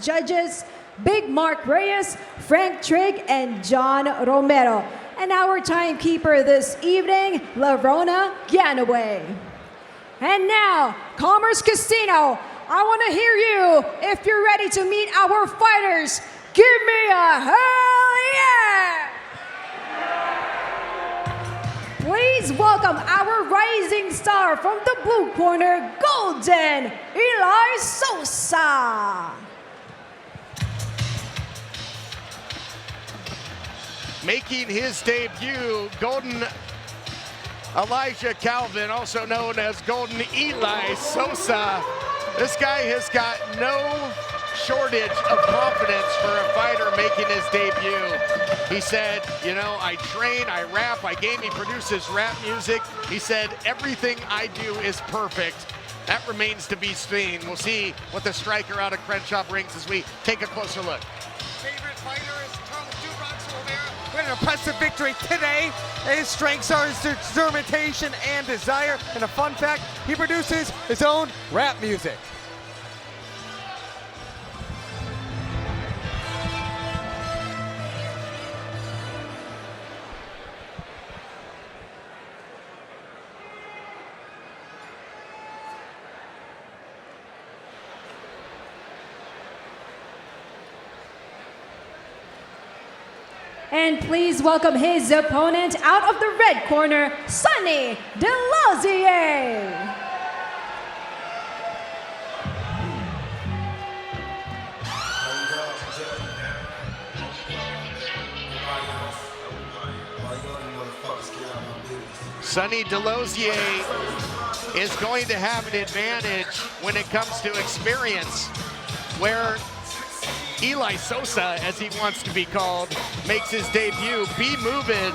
Judges, Big Mark Reyes, Frank Trigg, and John Romero. And our timekeeper this evening, Lerona Ganaway. And now, Commerce Casino, I want to hear you. If you're ready to meet our fighters, give me a hell yeah! Please welcome our rising star from the blue corner, Golden, Eli Sosa. Making his debut, Golden Elijah Calvin, also known as Golden Eli Sosa. This guy has got no shortage of confidence for a fighter making his debut. He said, you know, I train, I rap, he produces rap music. He said, everything I do is perfect. That remains to be seen. We'll see what the striker out of Crenshaw brings as we take a closer look. Favorite fighter is with an impressive victory today. His strengths are his determination and desire. And a fun fact, he produces his own rap music. And please welcome his opponent out of the red corner, Sonny Delosier. Sonny Delosier is going to have an advantage when it comes to experience, where Eli Sosa, as he wants to be called, makes his debut. B-Movin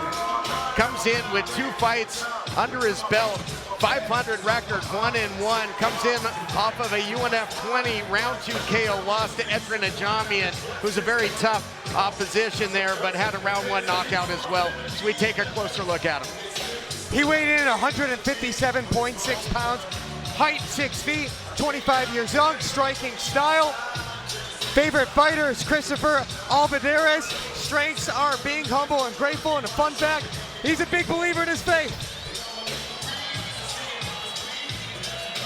comes in with 2 fights under his belt, 500 record, 1-1, comes in off of a UNF 20 round 2 KO loss to Edrin Ajamian, who's a very tough opposition there, but had a round 1 knockout as well. So we take a closer look at him. He weighed in at 157.6 pounds, height 6 feet, 25 years young, striking style. Favorite fighter is Christopher Alvarez. Strengths are being humble and grateful, and a fun fact, he's a big believer in his faith.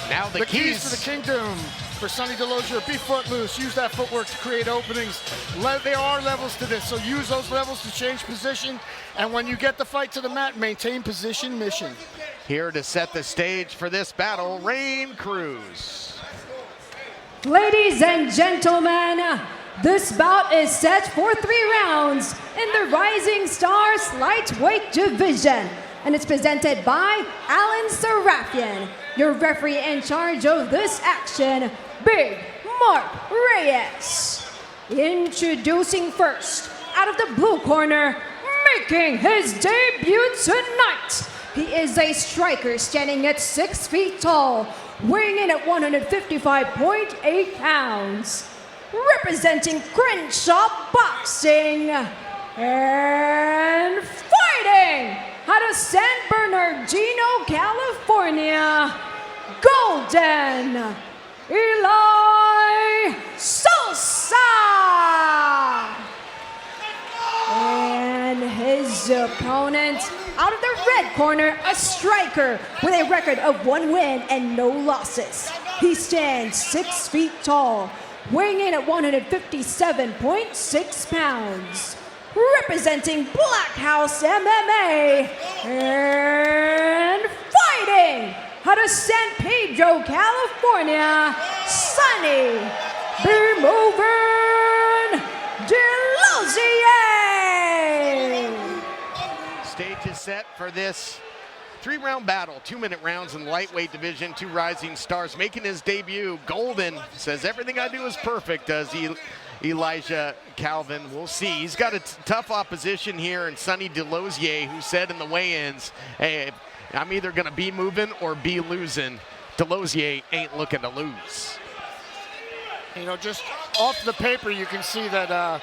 Now the keys to the kingdom for Sonny Delosier. Be footloose, use that footwork to create openings. There are levels to this, so use those levels to change position, and when you get the fight to the mat, maintain position mission. Here to set the stage for this battle, Rain Cruz. Ladies and gentlemen, this bout is set for 3 rounds in the Rising Stars lightweight division, and it's presented by Alan Serafian. Your referee in charge of this action, Big Mark Reyes. Introducing first, out of the blue corner, making his debut tonight, he is a striker standing at 6 feet tall, weighing in at 155.8 pounds, representing Crenshaw Boxing, and fighting out of San Bernardino, California, Golden Eli Sosa. And his opponent, out of the red corner, a striker with a record of 1 win and no losses. He stands 6 feet tall, weighing in at 157.6 pounds, representing Black House MMA, and fighting out of San Pedro, California, Sonny "B-Movin" Delosier. Stage is set for this 3-round battle, 2-minute rounds in the lightweight division. 2 rising stars making his debut. Golden says everything I do is perfect, does Elijah Calvin. We'll see. He's got a tough opposition here, and Sonny Delosier, who said in the weigh-ins, hey, I'm either going to be moving or be losing. Delosier ain't looking to lose. You know, just off the paper, you can see that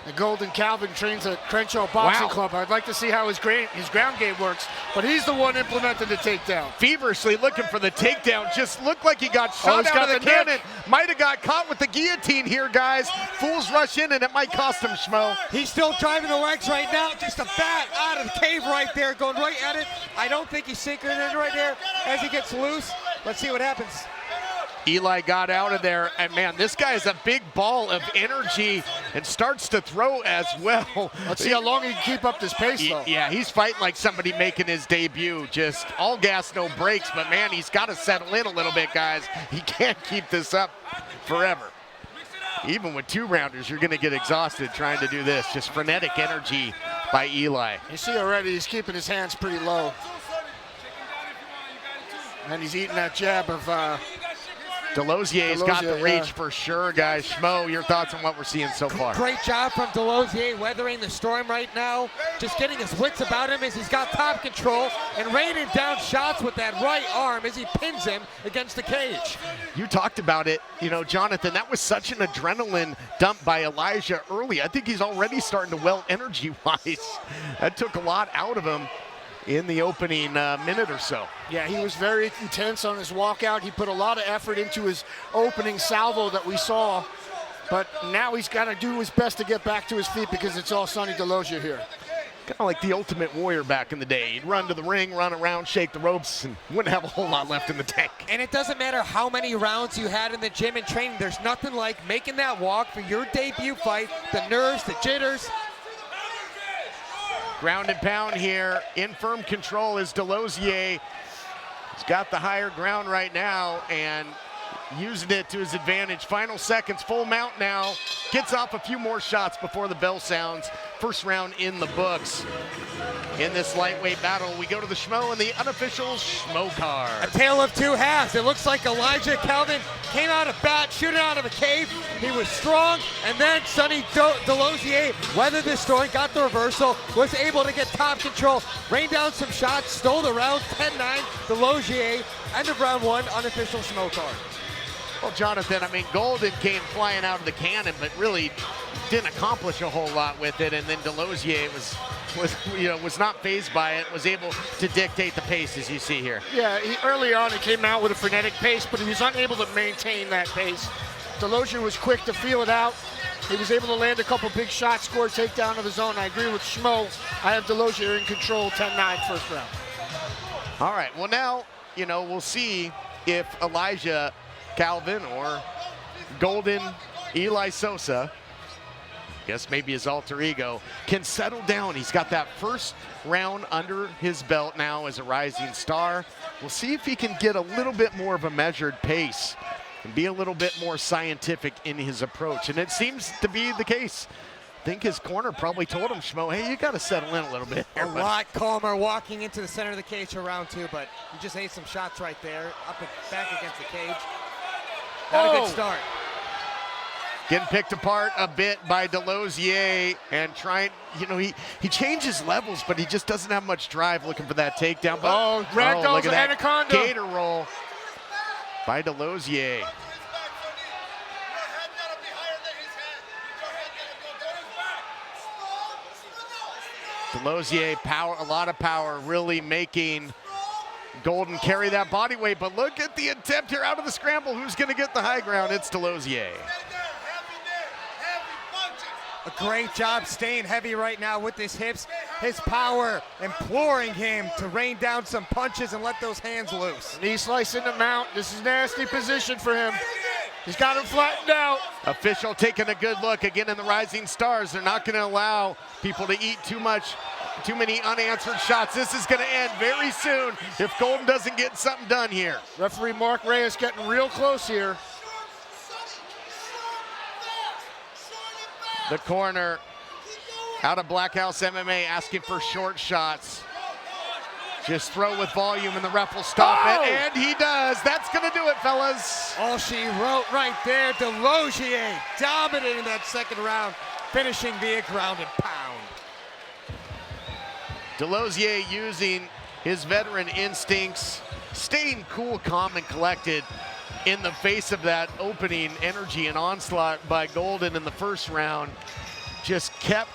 The Golden Calvin trains at Crenshaw Boxing Club. I'd like to see how his ground game works, but he's the one implementing the takedown. Feverishly looking for the takedown. Just looked like he got shot out of the cannon. Might have got caught with the guillotine here, guys. Fools rush in, and it might cost him, Schmo. He's still driving the legs right now. Just a bat out of the cave right there, going right at it. I don't think he's sinking it in right there as he gets loose. Let's see what happens. Eli got out of there, and man, this guy is a big ball of energy and starts to throw as well. Let's see how long he can keep up this pace, though. Yeah, he's fighting like somebody making his debut. Just all gas, no brakes, but man, he's got to settle in a little bit, guys. He can't keep this up forever. Even with 2-rounders, you're going to get exhausted trying to do this. Just frenetic energy by Eli. You see already he's keeping his hands pretty low. And he's eating that jab of... Delosier's got the reach for sure, guys. Schmo, your thoughts on what we're seeing so far? Great job from Delosier, weathering the storm right now. Just getting his wits about him as he's got top control and raining down shots with that right arm as he pins him against the cage. You talked about it, you know, Jonathan. That was such an adrenaline dump by Elijah early. I think he's already starting to well energy-wise. That took a lot out of him in the opening minute or so. Yeah, he was very intense on his walkout. He put a lot of effort into his opening salvo that we saw, but now he's got to do his best to get back to his feet because it's all Sonny Delosier here. Kind of like the Ultimate Warrior back in the day. He'd run to the ring, run around, shake the ropes, and wouldn't have a whole lot left in the tank. And it doesn't matter how many rounds you had in the gym and training. There's nothing like making that walk for your debut fight. The nerves, the jitters. Ground and pound here. In firm control is Delosier. He's got the higher ground right now and using it to his advantage. Final seconds, full mount now. Gets off a few more shots before the bell sounds. First round in the books. In this lightweight battle, we go to the Schmo and the unofficial Schmo card. A tale of two halves. It looks like Elijah Calvin came out of bat, shooting out of a cave. He was strong, and then Sonny Delosier weathered the storm, got the reversal, was able to get top control, rained down some shots, stole the round, 10-9. Delosier, end of round one, unofficial Schmo card. Well, Jonathan, I mean, Golden came flying out of the cannon, but really didn't accomplish a whole lot with it. And then Delosier was not fazed by it, was able to dictate the pace, as you see here. Yeah, early on he came out with a frenetic pace, but he was unable to maintain that pace. Delosier was quick to feel it out. He was able to land a couple big shots, score a takedown of his own. I agree with Schmo. I have Delosier in control, 10-9 first round. All right, well now, you know, we'll see if Elijah Calvin or Golden Eli Sosa, guess maybe his alter ego, can settle down. He's got that first round under his belt now as a rising star. We'll see if he can get a little bit more of a measured pace and be a little bit more scientific in his approach. And it seems to be the case. I think his corner probably told him, Schmo, hey, you got to settle in a little bit. A lot calmer walking into the center of the cage for round two, but he just ate some shots right there, up and back against the cage. Not a good start. Getting picked apart a bit by Delosier and trying, you know, he changes levels, but he just doesn't have much drive looking for that takedown. But, ragdolls look at anaconda. Gator roll by Delosier. Delosier, power, a lot of power, really making Golden carry that body weight, but look at the attempt here out of the scramble. Who's going to get the high ground? It's Delosier. A great job staying heavy right now with his hips. His power imploring him to rain down some punches and let those hands loose. Knee slice in the mount. This is nasty position for him. He's got him flattened out. Official taking a good look again in the Rising Stars. They're not going to allow people to eat too many unanswered shots. This is going to end very soon if Golden doesn't get something done here. Referee Mark Reyes getting real close here. The corner out of Black House MMA asking for short shots. Just throw with volume and the ref will stop it, and he does. That's going to do it, fellas. All she wrote right there, Delosier dominating that second round, finishing via ground and pound. Delosier using his veteran instincts, staying cool, calm, and collected in the face of that opening energy and onslaught by Golden in the first round. just kept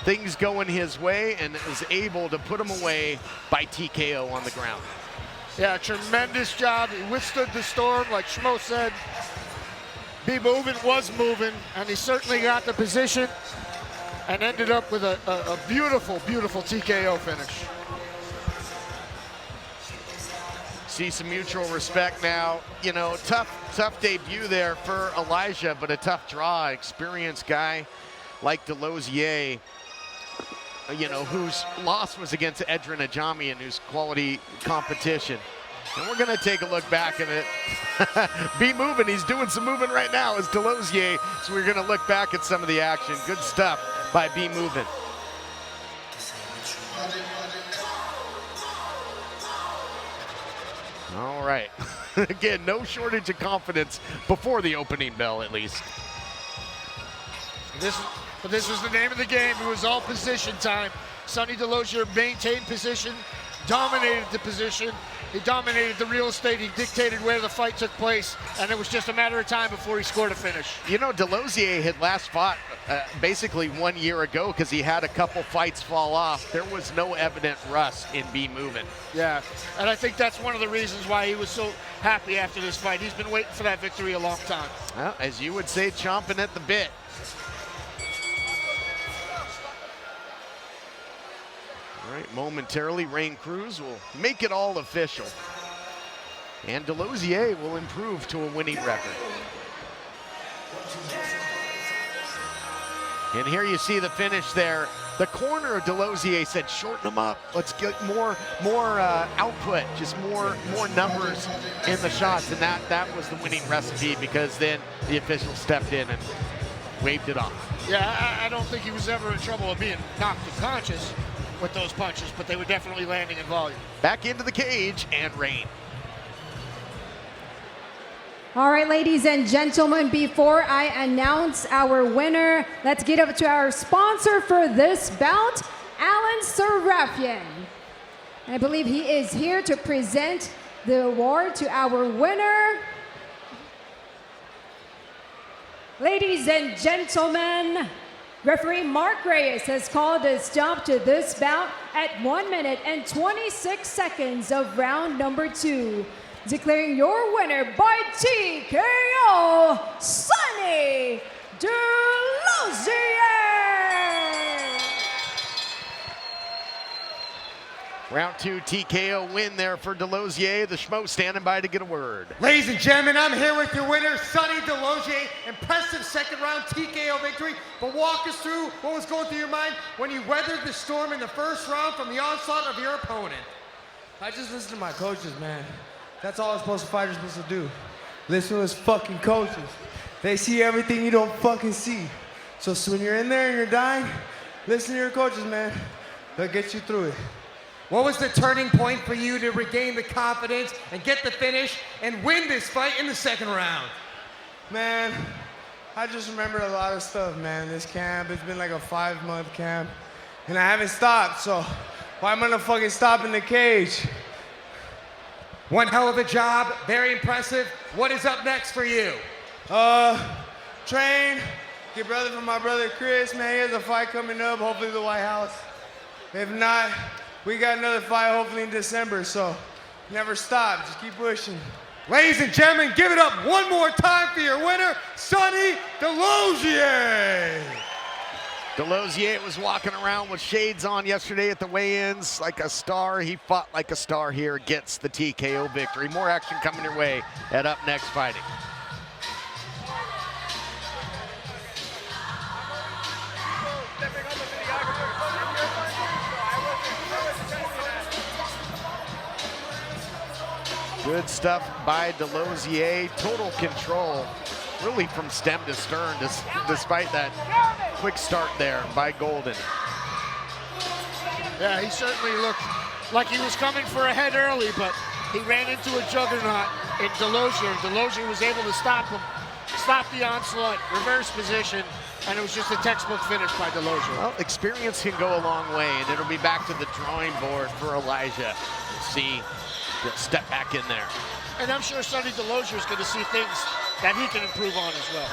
things going his way and was able to put him away by TKO on the ground. Yeah, tremendous job. He withstood the storm, like Schmo said. B-Movin was moving, and he certainly got the position and ended up with a beautiful, beautiful TKO finish. See some mutual respect now. You know, tough debut there for Elijah, but a tough draw. Experienced guy like Delosier, you know, whose loss was against Edrin Ajami in whose quality competition. And we're going to take a look back at it. B-Movin, he's doing some moving right now as Delosier, so we're going to look back at some of the action. Good stuff by B-Movin. All right. Again, no shortage of confidence before the opening bell, at least. But this was the name of the game. It was all position time. Sonny Delosier maintained position, dominated the position. He dominated the real estate. He dictated where the fight took place, and it was just a matter of time before he scored a finish. You know, Delosier had last fought basically 1 year ago because he had a couple fights fall off. There was no evident rust in B-Movin. Yeah, and I think that's one of the reasons why he was so happy after this fight. He's been waiting for that victory a long time. Well, as you would say, chomping at the bit. All right, momentarily, Rain Cruz will make it all official. And Delosier will improve to a winning record. And here you see the finish there. The corner of Delosier said, shorten him up. Let's get more output, just more numbers in the shots. And that was the winning recipe, because then the official stepped in and waved it off. Yeah, I don't think he was ever in trouble of being knocked unconscious with those punches, but they were definitely landing in volume. Back into the cage, and Rain. All right, ladies and gentlemen, before I announce our winner, let's get up to our sponsor for this bout, Alan Serafian. And I believe he is here to present the award to our winner. Ladies and gentlemen, referee Mark Reyes has called a stop to this bout at 1 minute and 26 seconds of round number 2. Declaring your winner by TKO, Sonny Delosier! Round 2 TKO win there for Delosier. The Schmo standing by to get a word. Ladies and gentlemen, I'm here with your winner, Sonny Delosier. Impressive second round TKO victory. But walk us through what was going through your mind when you weathered the storm in the first round from the onslaught of your opponent. I just listen to my coaches, man. That's all a fighter's supposed to do. Listen to his fucking coaches. They see everything you don't fucking see. So when you're in there and you're dying, listen to your coaches, man. They'll get you through it. What was the turning point for you to regain the confidence and get the finish and win this fight in the second round? Man, I just remember a lot of stuff, man. This camp, it's been like a 5-month camp. And I haven't stopped, so why am I gonna fucking stop in the cage? One hell of a job, very impressive. What is up next for you? Train, get brother from my brother Chris, man. He has a fight coming up, hopefully the White House. If not, we got another fight hopefully in December, so never stop, just keep pushing. Ladies and gentlemen, give it up one more time for your winner, Sonny Delosier. Delosier was walking around with shades on yesterday at the weigh-ins like a star. He fought like a star here, gets the TKO victory. More action coming your way at Up Next Fighting. Good stuff by Delosier. Total control, really from stem to stern, despite that quick start there by Golden. Yeah, he certainly looked like he was coming for a head early, but he ran into a juggernaut in Delosier. Delosier was able to stop him, stop the onslaught, reverse position, and it was just a textbook finish by Delosier. Well, experience can go a long way, and it'll be back to the drawing board for Elijah. See, he'll step back in there. And I'm sure Sonny Delosier is going to see things that he can improve on as well.